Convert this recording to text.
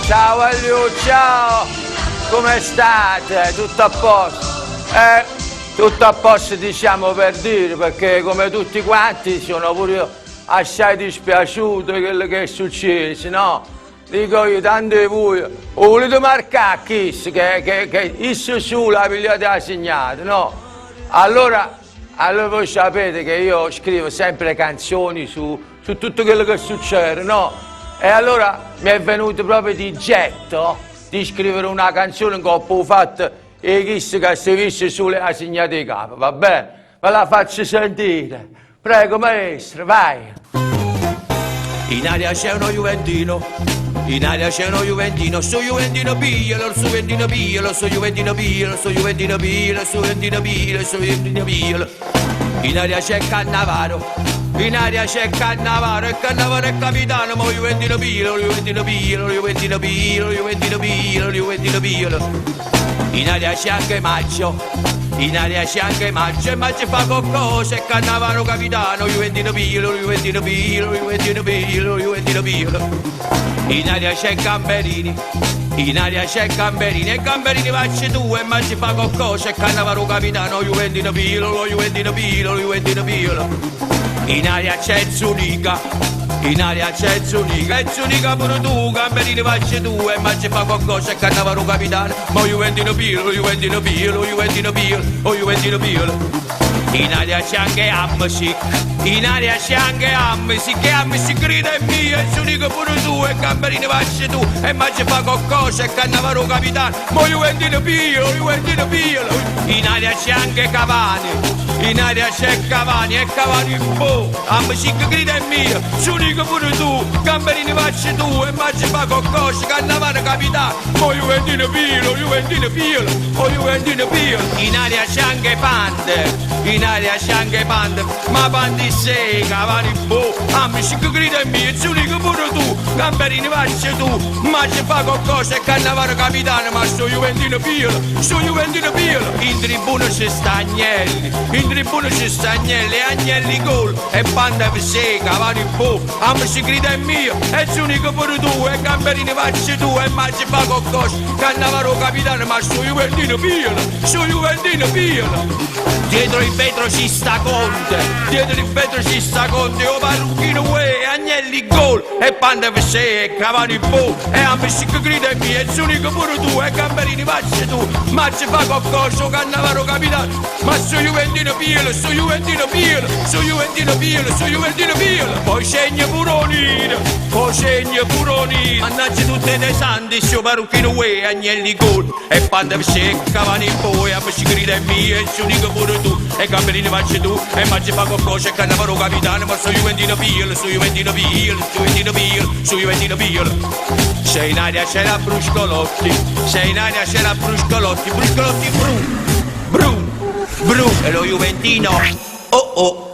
Ciao Aliu, ciao! Come state? Tutto a posto? Tutto a posto diciamo per dire, perché come tutti quanti sono pure io assai dispiaciuto di quello che è successo, no? Dico io, tanto di voi, volete marcare che isso su la pigliate ha segnato, no? Allora voi sapete che io scrivo sempre canzoni su tutto quello che succede, no? E allora mi è venuto proprio di getto di scrivere una canzone che ho fatto e chissà che si visse sulle asegnate di capo, va bene? Ve la faccio sentire. Prego maestro, vai. In aria c'è uno Juventino, in aria c'è uno Juventino, sto Juventino piglialo, sto Juventino piglialo, sto Juventino piglialo, sto Juventino piglialo, sto Juventino piglialo, sto Juventino piglialo. In aria c'è Cannavaro, in aria c'è Cannavaro, e Cannavaro è capitano, ma Juventino piglialo, Juventino piglialo, Juventino piglialo, Juventino piglialo, Juventino piglialo. In aria c'è anche Maggio, in aria c'è anche Maggio, e Maggio fa qualcosa, e Cannavaro capitano, Juventino piglialo, Juventino piglialo, Juventino piglialo, Juventino piglialo. In aria c'è Gamberini, in aria c'è Gamberini, e Gamberini facci tu, e Maggio fa qualcosa, e Cannavaro capitano, Juventino piglialo, Juventino piglialo, Juventino piglialo. In aria c'è Zuniga, in aria c'è Zuniga, e Zuniga pure tu, Gamberini facci tu, e Maggio fa qualcosa, e Cannavaro capitano, ma Juventino piglialo, Juventino piglialo, Juventino piglialo, o Juventino piglialo. In aria c'è anche Ammesic, in aria c'è anche Ammesic, e Ammesic grida è mia, e Zuniga pure tu, e Gamberini facci tu, e Maggio fa qualcosa, e Cannavaro capitano, ma Juventino piglialo, Juventino piglialo. In aria c'è anche Cavani, in aria c'è Cavani, e Cavani boh, Ammesic grida è mia, Zuniga pure tu, Gamberini facci tu, e Maggio fa qualcosa, Cannavaro capitano, ma Juventino piglialo, Juventino piglialo, o Juventino piglialo. In aria c'è anche Pande, in aria c'è anche Pande, ma Pande sei, Cavani boh, Ammesic grida è mia, Zuniga pure tu, Gamberini facci tu, Maggio fa qualcosa, e Cannavaro capitano, ma sto Juventino piglialo, sto Juventino piglialo. In tribuna c'è sta Agnelli, in tribuna c'è sta Agnelli, e Agnelli gol, e Panda per sé, Cavani boh, Ammesic grida è mia, e Zuniga pure tu, e Gamberini facci tu, e Maggio fa qualcosa, Cannavaro capitano, ma sto Juventino piglialo, sto Juventino piglialo. Dietro il vetro ci sta Conte, dietro il vetro ci sta Conte, o Parrucchino uè, Agnelli gol, e Panda per sé, e Cavani boh, e Ammesic grida è mia, e Zuniga pure tu, e Gamberini facci tu, Maggio fa qualcosa, Cannavaro capitano, ma sto Juventino piglialo, sto Juventino piglialo, sto Juventino piglialo, sto Juventino piglialo. Poi segna Puronino, poi segna Puronino, mannaggia tutte le santi, sto Parrucchino uè, Agnelli gol, e Panda per sé, e Cavani boh, e Ammesic grida è mia, e Zuniga pure tu, e Gamberini facci tu, e Maggio fa qualcosa, e Cannavaro capitano, ma sto Juventino piglialo, sto Juventino piglialo, sto Juventino piglialo, sto Juventino piglialo. Se in aria c'era Bruscolotti, se in aria c'era Bruscolotti, Bruscolotti brum, brum, brum, e lo Juventino, oh oh.